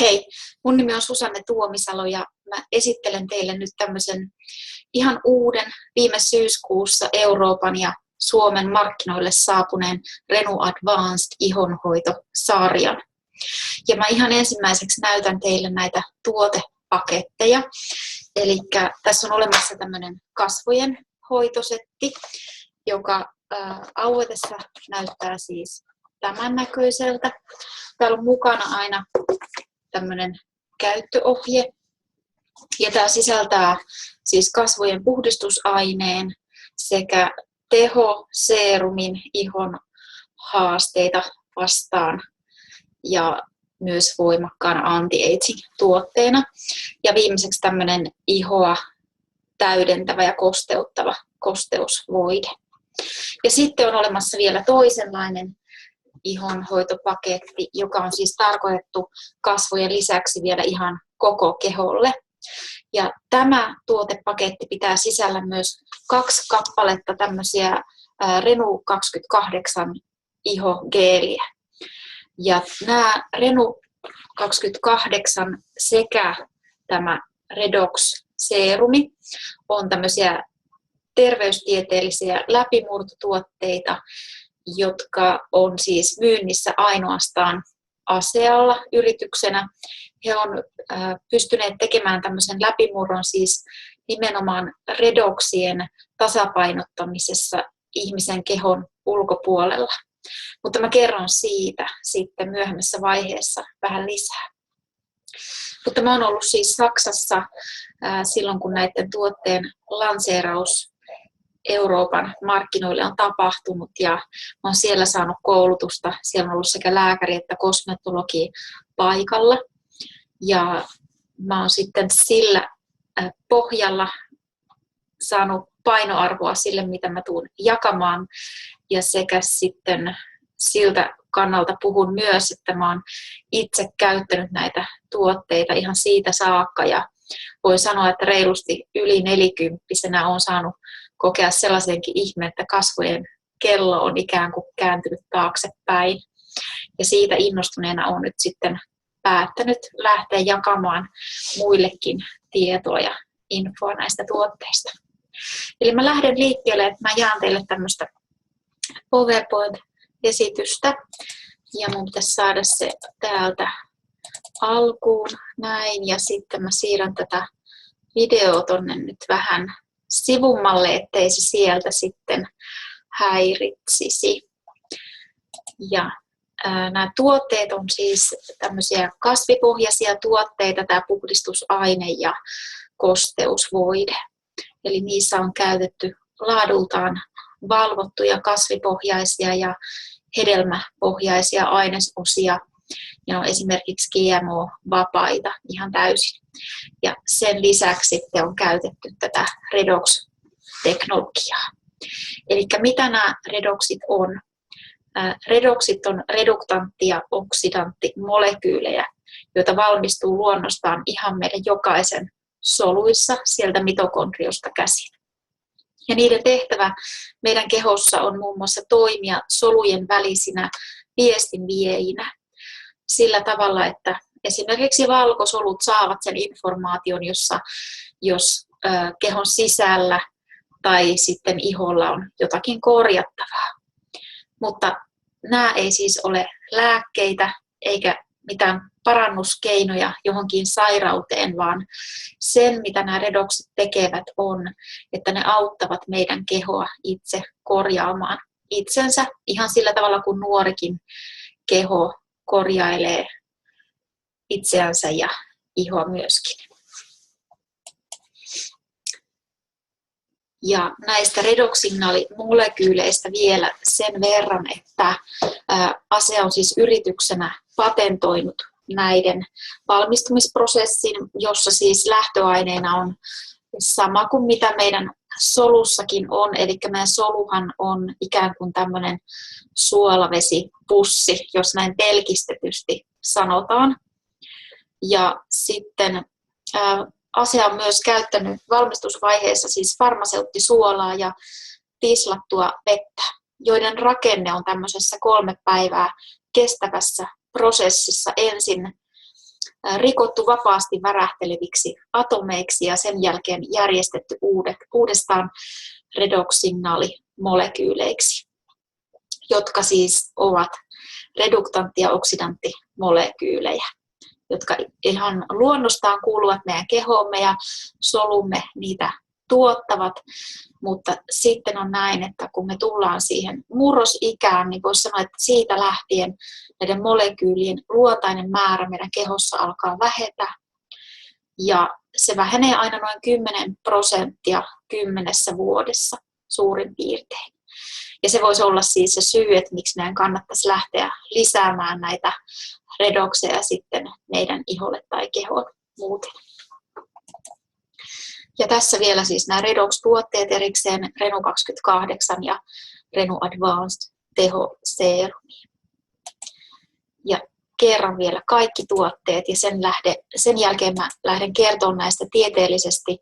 Hei, mun nimi on Susanne Tuomisalo ja mä esittelen teille nyt tämmöisen ihan uuden viime syyskuussa Euroopan ja Suomen markkinoille saapuneen Renu Advanced ihonhoitosarjan. Ja mä ihan ensimmäiseksi näytän teille näitä tuotepaketteja. Eli tässä on olemassa tämmöinen kasvojen hoitosetti, joka auetessa näyttää siis tämän näköiseltä. Täällä on mukana aina tämmöinen käyttöohje. Ja tämä sisältää siis kasvojen puhdistusaineen sekä tehoseerumin ihon haasteita vastaan ja myös voimakkaana anti-aging-tuotteena. Ja viimeiseksi tämmöinen ihoa täydentävä ja kosteuttava kosteusvoide. Ja sitten on olemassa vielä toisenlainen ihonhoitopaketti, joka on siis tarkoitettu kasvojen lisäksi vielä ihan koko keholle. Ja tämä tuotepaketti pitää sisällä myös 2 kappaletta tämmöisiä Renu 28 ihogeeliä. Ja nämä Renu 28 sekä tämä Redox-seerumi on tämmöisiä terveystieteellisiä läpimurtotuotteita, jotka on siis myynnissä ainoastaan Asealla yrityksenä. He on pystyneet tekemään tämmöisen läpimurron siis nimenomaan redoksien tasapainottamisessa ihmisen kehon ulkopuolella. Mutta mä kerron siitä sitten myöhemmässä vaiheessa vähän lisää. Mutta mä oon ollut siis Saksassa silloin, kun näiden tuotteen lanseeraus Euroopan markkinoille on tapahtunut ja olen siellä saanut koulutusta. Siellä on ollut sekä lääkäri että kosmetologi paikalla. Ja mä oon sitten sillä pohjalla saanut painoarvoa sille, mitä mä tuun jakamaan. Ja sekä sitten siltä kannalta puhun myös, että mä oon itse käyttänyt näitä tuotteita ihan siitä saakka. Ja voin sanoa, että reilusti yli 40-vuotiaana olen saanut kokea sellaisenkin ihmeen, että kasvojen kello on ikään kuin kääntynyt taaksepäin. Ja siitä innostuneena olen nyt sitten päättänyt lähteä jakamaan muillekin tietoa ja infoa näistä tuotteista. Eli mä lähden liikkeelle, että mä jaan teille tämmöistä PowerPoint-esitystä. Ja mun pitäisi saada se täältä alkuun näin. Ja sitten mä siirrän tätä videoa tonne nyt vähän sivummalle, ettei se sieltä sitten häiritsisi. Ja nämä tuotteet on siis tämmöisiä kasvipohjaisia tuotteita, tämä puhdistusaine ja kosteusvoide. Eli niissä on käytetty laadultaan valvottuja kasvipohjaisia ja hedelmäpohjaisia ainesosia. Ne on esimerkiksi GMO-vapaita ihan täysin. Ja sen lisäksi sitten on käytetty tätä Redox-teknologiaa. Eli mitä nämä Redoxit on? Redoxit on reduktanttia oksidanttimolekyyleja, joita valmistuu luonnostaan ihan meidän jokaisen soluissa sieltä mitokondriosta käsin. Ja niiden tehtävä meidän kehossa on muun muassa toimia solujen välisinä viestinviejinä sillä tavalla, että esimerkiksi valkosolut saavat sen informaation, jos kehon sisällä tai sitten iholla on jotakin korjattavaa. Mutta nämä ei siis ole lääkkeitä eikä mitään parannuskeinoja johonkin sairauteen, vaan sen, mitä nämä Redoxit tekevät, on, että ne auttavat meidän kehoa itse korjaamaan itsensä ihan sillä tavalla, kuin nuorikin keho korjailee itseänsä ja ihoa myöskin. Ja näistä redoksignaalimolekyyleistä vielä sen verran, että Asea on siis yrityksenä patentoinut näiden valmistumisprosessin, jossa siis lähtöaineena on sama kuin mitä meidän solussakin on. Eli meidän soluhan on ikään kuin tämmöinen suolavesipussi, jos näin pelkistetysti sanotaan. Ja sitten Asea on myös käyttänyt valmistusvaiheessa siis farmaseuttisuolaa ja tislattua vettä, joiden rakenne on tämmöisessä 3 päivää kestävässä prosessissa ensin rikottu vapaasti värähteleviksi atomeiksi ja sen jälkeen järjestetty uudestaan redoxsignaalimolekyyleiksi, jotka siis ovat reduktantti- ja oksidanttimolekyyleja, jotka ihan luonnostaan kuuluvat meidän kehoomme ja solumme niitä tuottavat, mutta sitten on näin, että kun me tullaan siihen murrosikään, niin voisi sanoa, että siitä lähtien näiden molekyylien luontainen määrä meidän kehossa alkaa vähetä, ja se vähenee aina noin 10% 10 vuodessa suurin piirtein. Ja se voisi olla siis se syy, että miksi meidän kannattaisi lähteä lisäämään näitä redokseja sitten meidän iholle tai kehoon muuten. Ja tässä vielä siis nämä redox-tuotteet erikseen, Renu 28 ja Renu Advanced tehoseerumi. Ja kerran vielä kaikki tuotteet ja sen jälkeen mä lähden kertomaan näistä tieteellisesti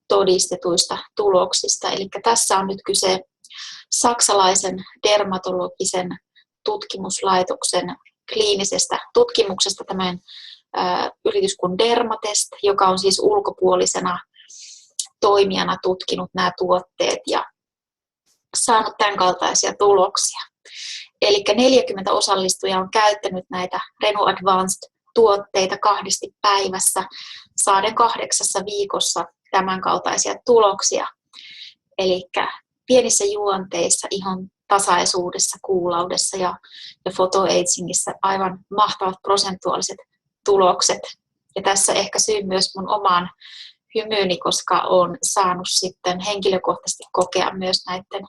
todistetuista tuloksista. Eli tässä on nyt kyse saksalaisen dermatologisen tutkimuslaitoksen kliinisestä tutkimuksesta, tämän yritys kuin Dermatest, joka on siis ulkopuolisena toimijana tutkinut nämä tuotteet ja saanut tämän kaltaisia tuloksia. Eli 40 osallistujaa on käyttänyt näitä Renu Advanced tuotteita 2 päivässä, saaden 8 viikossa tämän kaltaisia tuloksia. Eli pienissä juonteissa, ihon tasaisuudessa, kuulaudessa ja photoagingissä aivan mahtavat prosentuaaliset tulokset. Ja tässä ehkä syy myös mun omaan hymyyni, koska olen saanut sitten henkilökohtaisesti kokea myös näiden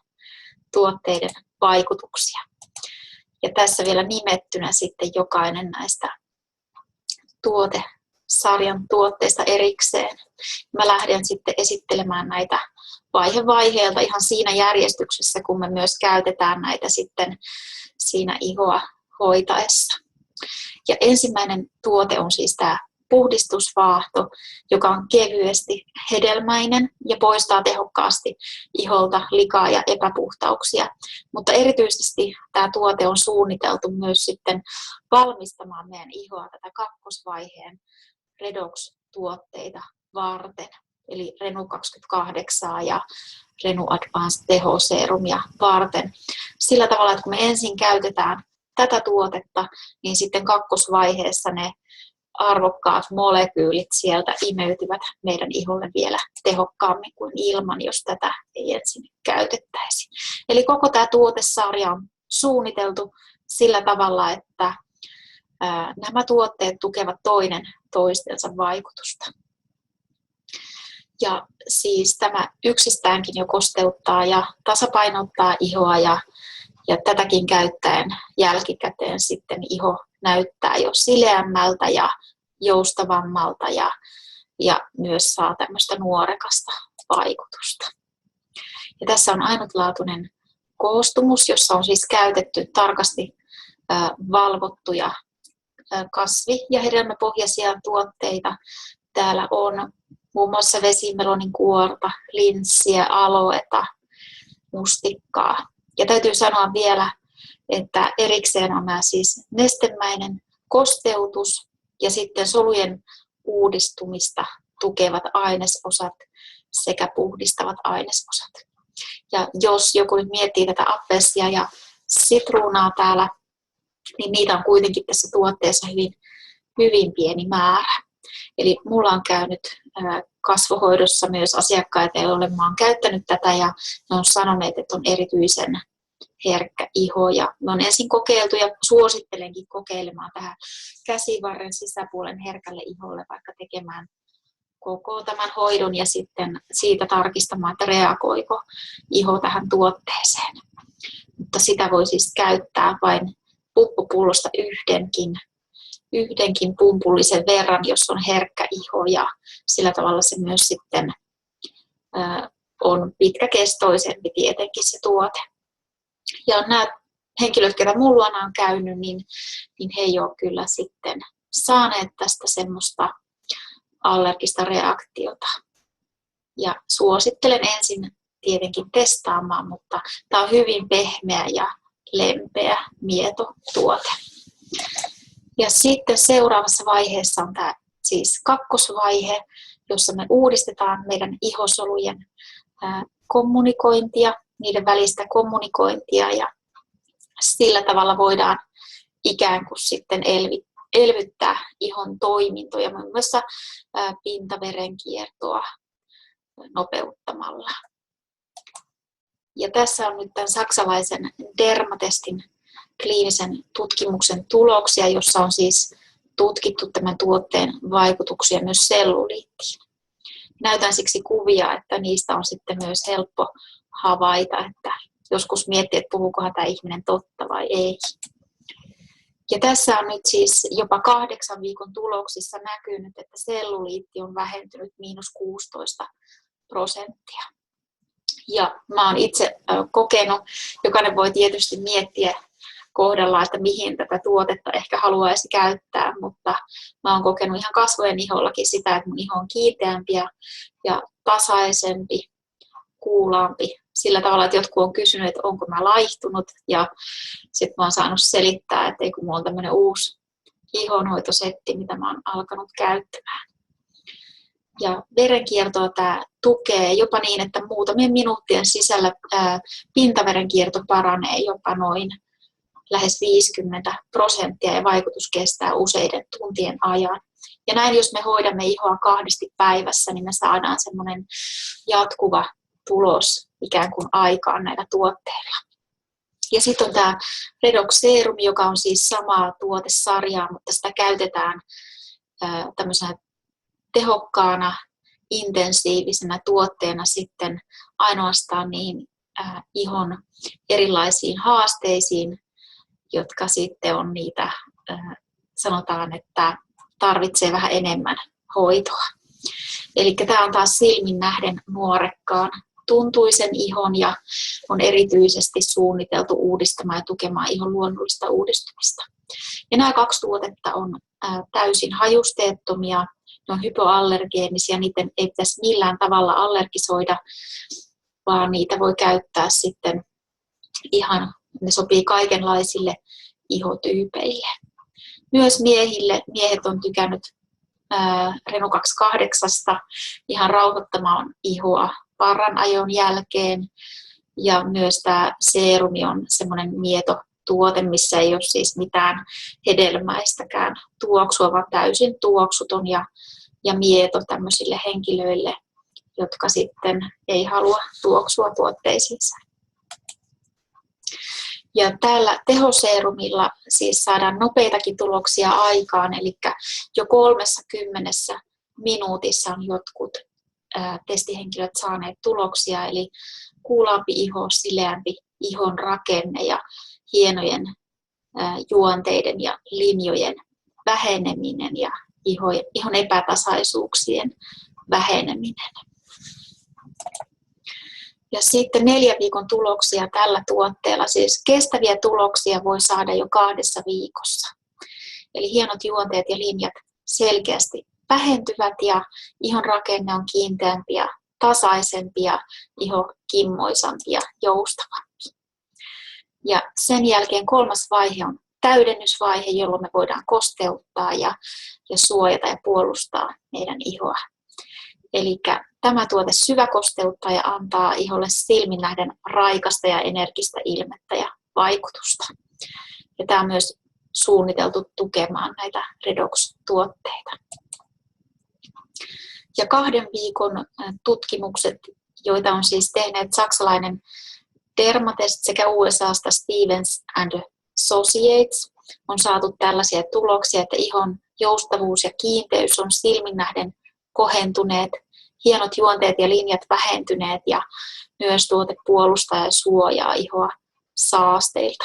tuotteiden vaikutuksia. Ja tässä vielä nimettynä sitten jokainen näistä tuotesarjan tuotteista erikseen. Mä lähden sitten esittelemään näitä vaihe vaiheelta ihan siinä järjestyksessä, kun me myös käytetään näitä sitten siinä ihoa hoitaessa. Ja ensimmäinen tuote on siis tämä puhdistusvaahto, joka on kevyesti hedelmäinen ja poistaa tehokkaasti iholta likaa ja epäpuhtauksia. Mutta erityisesti tämä tuote on suunniteltu myös sitten valmistamaan meidän ihoa tätä kakkosvaiheen redox-tuotteita varten. Eli Renu 28 ja Renu Advanced tehoseerumia varten. Sillä tavalla, että kun me ensin käytetään tätä tuotetta, niin sitten kakkosvaiheessa ne arvokkaat molekyylit sieltä imeytyvät meidän iholle vielä tehokkaammin kuin ilman, jos tätä ei ensin käytettäisi. Eli koko tämä tuotesarja on suunniteltu sillä tavalla, että nämä tuotteet tukevat toinen toistensa vaikutusta. Ja siis tämä yksistäänkin jo kosteuttaa ja tasapainottaa ihoa ja tätäkin käyttäen jälkikäteen sitten iho näyttää jo sileämmältä ja joustavammalta ja myös saa tämmöistä nuorekasta vaikutusta. Ja tässä on ainutlaatuinen koostumus, jossa on siis käytetty tarkasti valvottuja kasvi- ja hedelmäpohjaisia tuotteita. Täällä on muun muassa vesimelonin kuorta, linssiä, aloeta, mustikkaa. Ja täytyy sanoa vielä, että erikseen on nämä siis nestemäinen kosteutus ja sitten solujen uudistumista tukevat ainesosat sekä puhdistavat ainesosat. Ja jos joku nyt miettii tätä appelsia ja sitruunaa täällä, niin niitä on kuitenkin tässä tuotteessa hyvin pieni määrä. Eli mulla on käynyt kasvohoidossa myös asiakkaita, joille mä oon käyttänyt tätä ja ne on sanoneet, että on erityisen herkkä iho. Ja mä oon ensin kokeiltu ja suosittelenkin kokeilemaan tähän käsivarren sisäpuolen herkälle iholle, vaikka tekemään koko tämän hoidon ja sitten siitä tarkistamaan, että reagoiko iho tähän tuotteeseen. Mutta sitä voi siis käyttää vain puppupullosta yhdenkin pumpullisen verran, jos on herkkä iho, ja sillä tavalla se myös sitten on pitkäkestoisempi tietenkin se tuote. Ja nämä henkilöt, jotka mulla on käynyt, niin he ei ole kyllä sitten saaneet tästä semmoista allergista reaktiota. Ja suosittelen ensin tietenkin testaamaan, mutta tämä on hyvin pehmeä ja lempeä, mieto tuote. Ja sitten seuraavassa vaiheessa on tämä siis kakkosvaihe, jossa me uudistetaan meidän ihosolujen kommunikointia, niiden välistä kommunikointia ja sillä tavalla voidaan ikään kuin sitten elvyttää ihon toimintoja, muun muassa pintaverenkiertoa nopeuttamalla. Ja tässä on nyt tämän saksalaisen Dermatestin kliinisen tutkimuksen tuloksia, jossa on siis tutkittu tämän tuotteen vaikutuksia myös selluliittiin. Näytän siksi kuvia, että niistä on sitten myös helppo havaita, että joskus miettii, että puhuukohan tämä ihminen totta vai ei. Ja tässä on nyt siis jopa 8 viikon tuloksissa näkynyt, että selluliitti on vähentynyt -16%. Ja mä oon itse kokenut, jokainen voi tietysti miettiä kohdallaan, että mihin tätä tuotetta ehkä haluaisi käyttää, mutta mä oon kokenut ihan kasvojen ihollakin sitä, että mun iho on kiinteämpi ja tasaisempi, kuulaampi. Sillä tavalla, että jotkut on kysynyt, että onko mä laihtunut, ja sitten mä oon saanut selittää, että ei kun mulla on tämmöinen uusi ihonhoitosetti, mitä mä oon alkanut käyttämään. Ja verenkiertoa tämä tukee jopa niin, että muutamien minuuttien sisällä pintaverenkierto paranee jopa noin lähes 50% ja vaikutus kestää useiden tuntien ajan. Ja näin, jos me hoidamme ihoa 2 päivässä, niin me saadaan semmoinen jatkuva tulos ikään kuin aikaan näillä tuotteilla. Ja sitten on tämä Redox Serum, joka on siis samaa tuotesarjaa, mutta sitä käytetään tämmöisenä tehokkaana, intensiivisenä tuotteena sitten ainoastaan niihin ihon erilaisiin haasteisiin, jotka sitten on niitä, sanotaan, että tarvitsee vähän enemmän hoitoa. Eli tämä on taas silmin nähden nuorekkaan tuntuisen ihon ja on erityisesti suunniteltu uudistamaan ja tukemaan ihon luonnollista uudistumista. Ja nämä 2 tuotetta on täysin hajusteettomia, ne on hypoallergeenisia, niiden ei pitäisi millään tavalla allergisoida, vaan niitä voi käyttää sitten ihan, ne sopii kaikenlaisille ihotyypeille. Myös miehet on tykännyt Reno 28 ihan rauhoittamaan ihoa parran ajon jälkeen. Ja myös tämä seerumi on semmoinen mietotuote, missä ei ole siis mitään hedelmäistäkään tuoksua, vaan täysin tuoksuton ja mieto tämmöisille henkilöille, jotka sitten ei halua tuoksua tuotteisiinsa. Ja täällä tehoseerumilla siis saadaan nopeitakin tuloksia aikaan, eli jo 30 minuutissa on jotkut testihenkilöt saaneet tuloksia, eli kuulaampi iho, sileämpi ihon rakenne ja hienojen juonteiden ja linjojen väheneminen ja ihon epätasaisuuksien väheneminen. Ja sitten 4 viikon tuloksia tällä tuotteella, siis kestäviä tuloksia voi saada jo 2 viikossa. Eli hienot juonteet ja linjat selkeästi vähentyvät ja ihon rakenne on kiinteämpi ja tasaisempi ja iho kimmoisampi ja joustavampi. Ja sen jälkeen 3. vaihe on täydennysvaihe, jolloin me voidaan kosteuttaa ja suojata ja puolustaa meidän ihoa. Eli tämä tuote syväkosteuttaa ja antaa iholle silmin nähden raikasta ja energistä ilmettä ja vaikutusta. Ja tämä on myös suunniteltu tukemaan näitä Redox-tuotteita. Ja 2 viikon tutkimukset, joita on siis tehneet saksalainen Dermatest sekä USAsta Stevens & Associates, on saatu tällaisia tuloksia, että ihon joustavuus ja kiinteys on silmin nähden kohentuneet, hienot juonteet ja linjat vähentyneet ja myös tuote puolustaa ja suojaa ihoa saasteilta.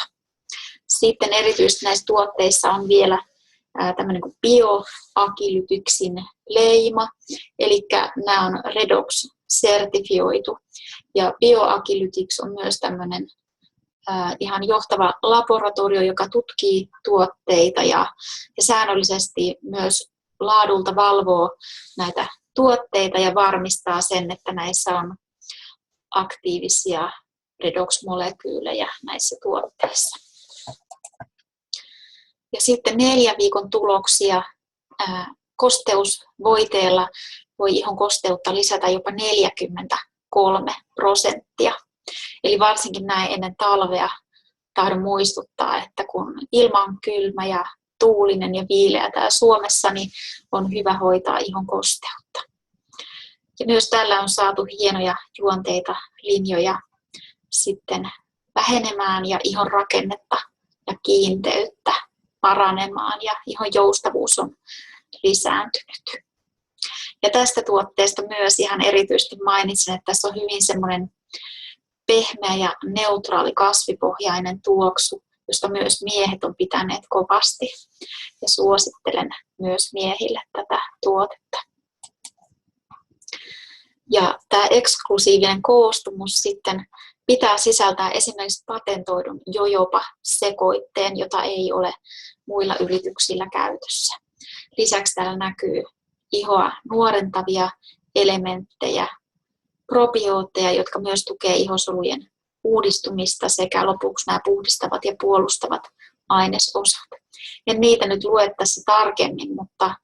Sitten erityisesti näissä tuotteissa on vielä tämmöinen kuin bioakilytyksin leima, eli nämä on Redox-sertifioitu. Ja bioakilytics on myös tämmöinen ihan johtava laboratorio, joka tutkii tuotteita ja säännöllisesti myös laadulta valvoo näitä tuotteita ja varmistaa sen, että näissä on aktiivisia redox-molekyylejä näissä tuotteissa. Ja sitten 4 viikon tuloksia kosteusvoiteella voi ihon kosteutta lisätä jopa 43%. Eli varsinkin näin ennen talvea tahdon muistuttaa, että kun ilma on kylmä ja tuulinen ja viileä täällä Suomessa, niin on hyvä hoitaa ihon kosteutta. Ja myös tällä on saatu hienoja juonteita, linjoja sitten vähenemään ja ihon rakennetta ja kiinteyttä paranemaan ja ihon joustavuus on lisääntynyt. Ja tästä tuotteesta myös ihan erityisesti mainitsen, että tässä on hyvin semmoinen pehmeä ja neutraali kasvipohjainen tuoksu, josta myös miehet on pitäneet kovasti. Ja suosittelen myös miehille tätä tuotetta. Ja tämä eksklusiivinen koostumus sitten pitää sisältää esimerkiksi patentoidun jojoba-sekoitteen, jota ei ole muilla yrityksillä käytössä. Lisäksi täällä näkyy ihoa nuorentavia elementtejä, probiootteja, jotka myös tukee ihosolujen uudistumista sekä lopuksi nämä puhdistavat ja puolustavat ainesosat. En niitä nyt lue tässä tarkemmin, mutta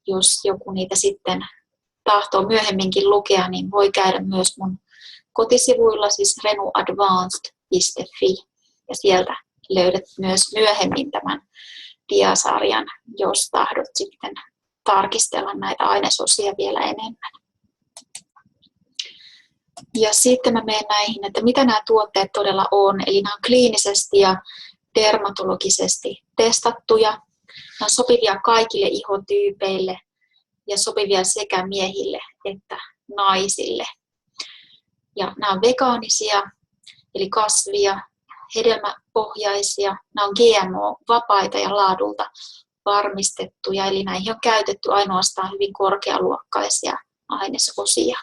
jos joku niitä sitten tahtoo myöhemminkin lukea, niin voi käydä myös mun kotisivuilla, siis renuadvanced.fi, ja sieltä löydät myös myöhemmin tämän diasarjan, jos tahdot sitten tarkistella näitä ainesosia vielä enemmän. Ja sitten mä menen näihin, että mitä nämä tuotteet todella on. Eli nämä on kliinisesti ja dermatologisesti testattuja. Nämä on sopivia kaikille ihotyypeille ja sopivia sekä miehille että naisille. Ja nämä on vegaanisia, eli kasvia, hedelmäpohjaisia. Nämä on GMO-vapaita ja laadulta varmistettuja, eli näihin on käytetty ainoastaan hyvin korkealuokkaisia ainesosia.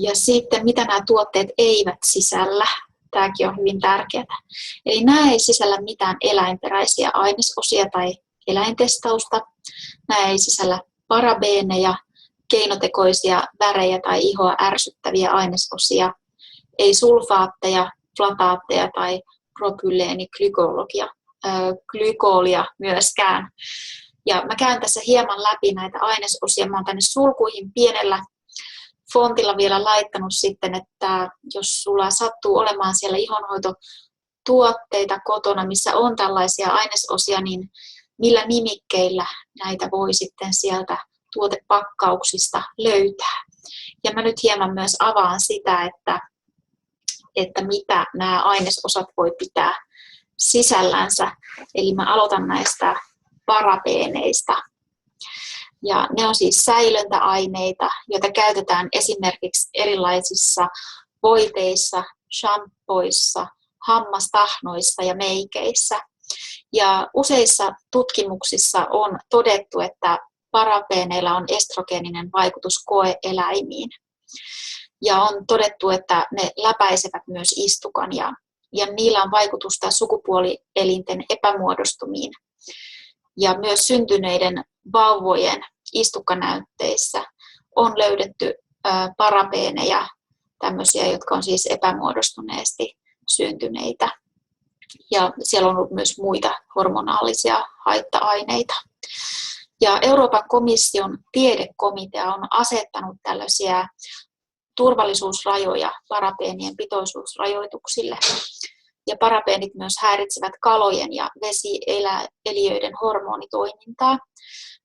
Ja sitten mitä nämä tuotteet eivät sisällä, tämäkin on hyvin tärkeää. Eli nämä ei sisällä mitään eläinperäisiä ainesosia tai eläintestausta. Nämä ei sisällä parabeeneja, keinotekoisia värejä tai ihoa ärsyttäviä ainesosia, ei sulfaatteja, flataatteja tai propyleeniglykolia myöskään. Ja mä käyn tässä hieman läpi näitä ainesosia. Mä oon tänne sulkuihin pienellä fontilla vielä laittanut sitten, että jos sulla sattuu olemaan siellä ihonhoitotuotteita kotona, missä on tällaisia ainesosia, niin millä nimikkeillä näitä voi sitten sieltä tuotepakkauksista löytää. Ja mä nyt hieman myös avaan sitä, että mitä nämä ainesosat voi pitää sisällänsä. Eli mä aloitan näistä parabeeneista. Ja ne on siis säilöntäaineita, joita käytetään esimerkiksi erilaisissa voiteissa, shampoissa, hammastahnoissa ja meikeissä. Ja useissa tutkimuksissa on todettu, että parabeeneilla on estrogeeninen vaikutus koe-eläimiin. Ja on todettu, että ne läpäisevät myös istukan ja niillä on vaikutusta sukupuolielinten epämuodostumiin. Ja myös syntyneiden vauvojen istukkanäytteissä on löydetty parabeeneja, tämmöisiä, jotka on siis epämuodostuneesti syntyneitä. Ja siellä on ollut myös muita hormonaalisia haitta-aineita. Ja Euroopan komission tiedekomitea on asettanut tällaisia turvallisuusrajoja parabeenien pitoisuusrajoituksille. Ja parabeenit myös häiritsevät kalojen ja vesieliöiden hormonitoimintaa.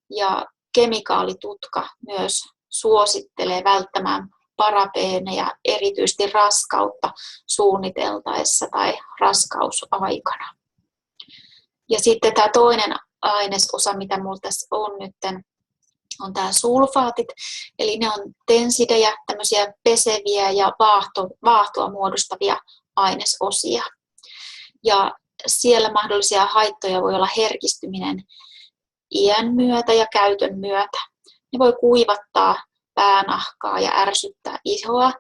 Ja kemikaalitutka myös suosittelee välttämään parabeeneja erityisesti raskautta suunniteltaessa tai raskausaikana. Ja sitten tämä toinen ainesosa, mitä minulla tässä on nyt, on tämä sulfaatit. Eli ne on tensidejä, tämmöisiä peseviä ja vaahtoa muodostavia ainesosia. Ja siellä mahdollisia haittoja voi olla herkistyminen iän myötä ja käytön myötä. Ne voi kuivattaa päänahkaa ja ärsyttää ihoa,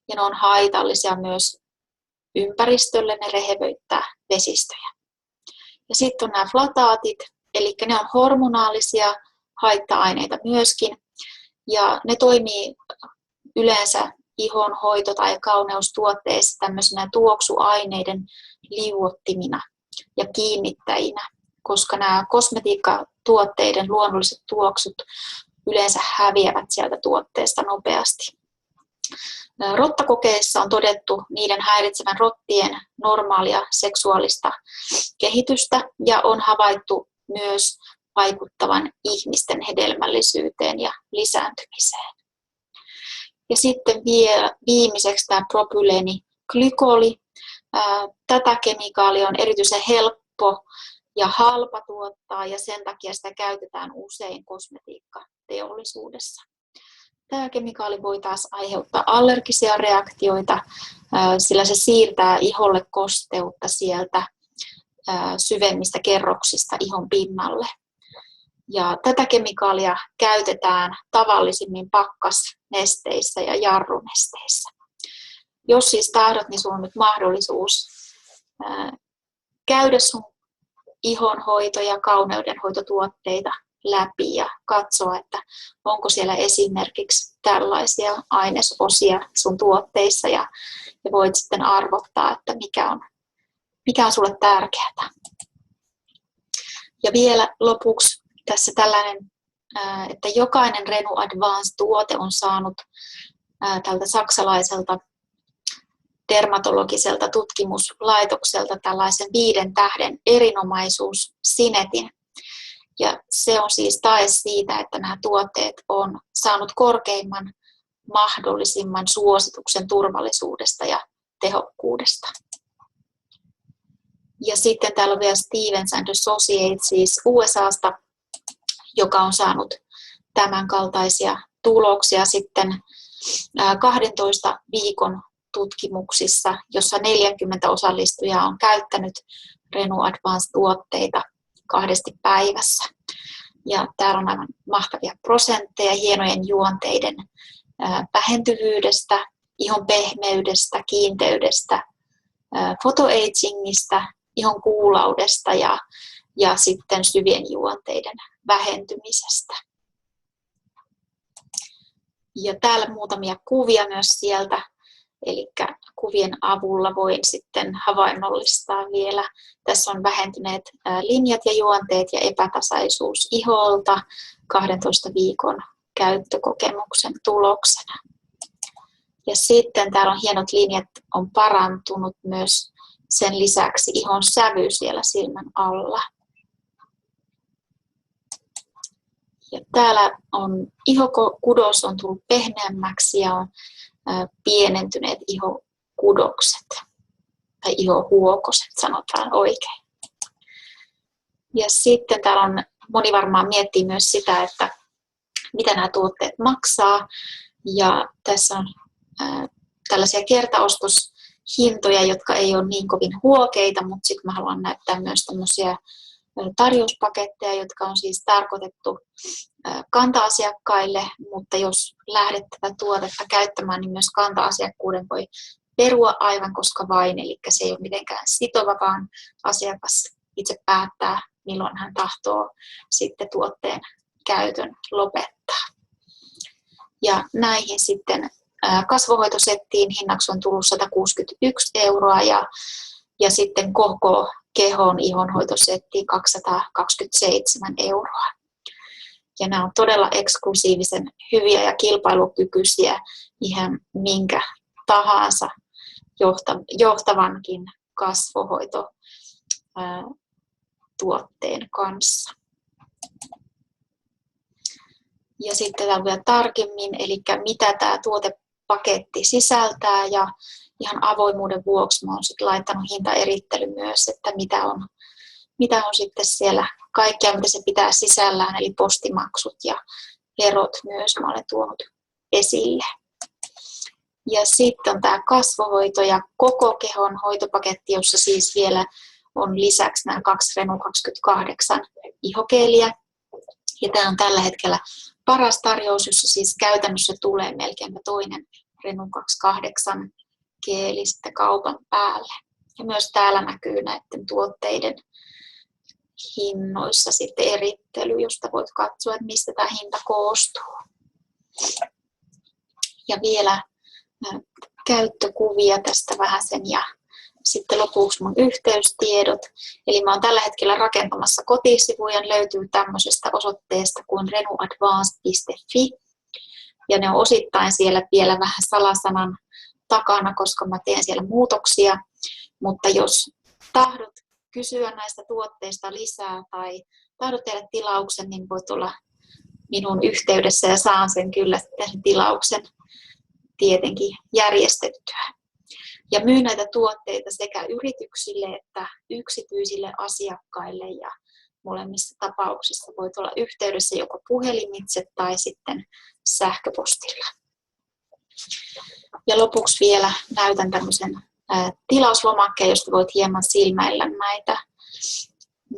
ja ne on haitallisia myös ympäristölle, ne rehevöittää vesistöjä. Ja sitten on nämä flataatit, eli ne on hormonaalisia haitta-aineita myöskin, ja ne toimii yleensä ihonhoito- tai kauneustuotteissa tämmöisenä tuoksuaineiden liuottimina ja kiinnittäjinä. koska nämä kosmetiikkatuotteiden luonnolliset tuoksut yleensä häviävät sieltä tuotteesta nopeasti. Rottakokeissa on todettu niiden häiritsevän rottien normaalia seksuaalista kehitystä ja on havaittu myös vaikuttavan ihmisten hedelmällisyyteen ja lisääntymiseen. Ja sitten vielä viimeiseksi tämä propyleeniglikoli. Tätä kemikaalia on erityisen helppo ja halpa tuottaa ja sen takia sitä käytetään usein kosmetiikkateollisuudessa. Tämä kemikaali voi taas aiheuttaa allergisia reaktioita, sillä se siirtää iholle kosteutta sieltä syvemmistä kerroksista ihon pinnalle. Ja tätä kemikaalia käytetään tavallisimmin pakkasnesteissä ja jarrunesteissä. Jos siis tahdot, niin sinulla on nyt mahdollisuus käydä sun ihonhoito- ja kauneudenhoitotuotteita läpi ja katsoa, että onko siellä esimerkiksi tällaisia ainesosia sun tuotteissa ja voit sitten arvottaa, että mikä on sulle tärkeää. Ja vielä lopuksi tässä tällainen, että jokainen Renu Advance-tuote on saanut tältä saksalaiselta dermatologiselta tutkimuslaitokselta tällaisen 5 tähden erinomaisuussinetin. Ja se on siis tae siitä, että nämä tuotteet on saanut korkeimman mahdollisimman suosituksen turvallisuudesta ja tehokkuudesta. Ja sitten täällä on vielä Stevens & Associates, siis USAsta, joka on saanut tämän kaltaisia tuloksia sitten 12 viikon tutkimuksissa, jossa 40 osallistujaa on käyttänyt Renu Advance-tuotteita 2 päivässä. Ja täällä on aivan mahtavia prosentteja hienojen juonteiden vähentyvyydestä, ihon pehmeydestä, kiinteydestä, photoagingista, ihon kuulaudesta ja sitten syvien juonteiden vähentymisestä. Ja täällä muutamia kuvia myös sieltä, eli kuvien avulla voin sitten havainnollistaa vielä. Tässä on vähentyneet linjat ja juonteet ja epätasaisuus iholta 12 viikon käyttökokemuksen tuloksena. Ja sitten täällä on hienot linjat, on parantunut myös sen lisäksi ihon sävy siellä silmän alla. Ja täällä on ihokudos on tullut pehmeämmäksi ja on pienentyneet ihokudokset tai ihohuokoset, sanotaan oikein. Ja sitten täällä on, moni varmaan miettii myös sitä, että mitä nämä tuotteet maksaa. Ja tässä on tällaisia kertaostoshintoja, jotka ei ole niin kovin huokeita, mutta sitten mä haluan näyttää myös tämmöisiä tarjouspaketteja, jotka on siis tarkoitettu kanta-asiakkaille, mutta jos lähdet tätä tuotetta käyttämään, niin myös kanta-asiakkuuden voi perua aivan koska vain, eli se ei ole mitenkään sitova, vaan asiakas itse päättää, milloin hän tahtoo sitten tuotteen käytön lopettaa. Ja näihin sitten kasvohoitosettiin hinnaksi on tullut 161 € ja sitten koko kehon ihonhoitosettiin 227 €. Ja nämä on todella eksklusiivisen hyviä ja kilpailukykyisiä ihan minkä tahansa johtavankin kasvohoitotuotteen kanssa. Ja sitten täällä vielä tarkemmin, eli mitä tämä tuotepaketti sisältää ja ihan avoimuuden vuoksi mä olen sitten laittanut hintaerittely myös, että mitä on sitten siellä kaikkea, mitä se pitää sisällään, eli postimaksut ja verot myös mä olen tuonut esille. Ja sitten on tämä kasvohoito ja koko kehon hoitopaketti, jossa siis vielä on lisäksi nämä 2 Renu 28 ihokeeliä. Ja tämä on tällä hetkellä paras tarjous, jossa siis käytännössä tulee melkeinpä toinen Renu 28 keeli sitten kaupan päälle. Ja myös täällä näkyy näiden tuotteiden hinnoissa sitten erittely, josta voit katsoa, että mistä tämä hinta koostuu. Ja vielä käyttökuvia tästä vähäsen ja sitten lopuksi mun yhteystiedot. Eli mä oon tällä hetkellä rakentamassa kotisivuja, löytyy tämmöisestä osoitteesta kuin renuadvanced.fi. Ja ne on osittain siellä vielä vähän salasanan takana, koska mä teen siellä muutoksia. Mutta jos tahdot kysyä näistä tuotteista lisää tai tahdot tehdä tilauksen, niin voit olla minun yhteydessä ja saan sen kyllä sen tilauksen tietenkin järjestettyä. Ja myyn näitä tuotteita sekä yrityksille että yksityisille asiakkaille ja molemmissa tapauksissa voit olla yhteydessä joko puhelimitse tai sitten sähköpostilla. Ja lopuksi vielä näytän tämmöisen tilauslomakkeen, josta voit hieman silmäillä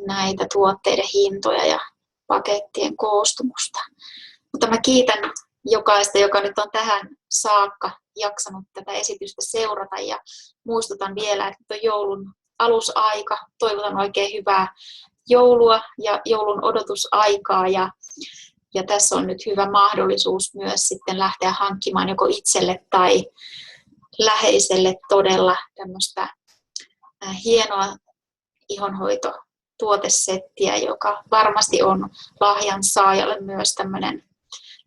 näitä tuotteiden hintoja ja pakettien koostumusta. Mutta mä kiitän jokaista, joka nyt on tähän saakka jaksanut tätä esitystä seurata ja muistutan vielä, että nyt on joulun alusaika. Toivotan oikein hyvää joulua ja joulun odotusaikaa ja tässä on nyt hyvä mahdollisuus myös sitten lähteä hankkimaan joko itselle tai läheiselle todella tämmöistä hienoa ihonhoitotuotesettiä, joka varmasti on lahjan saajalle myös tämmöinen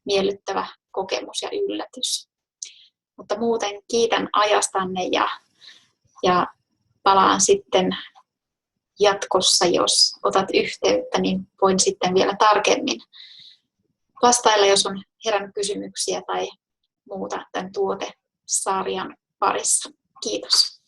miellyttävä kokemus ja yllätys. Mutta muuten kiitän ajastanne ja palaan sitten jatkossa, jos otat yhteyttä, niin voin sitten vielä tarkemmin vastailla, jos on herännyt kysymyksiä tai muuta tämän tuotesarjan parissa. Kiitos.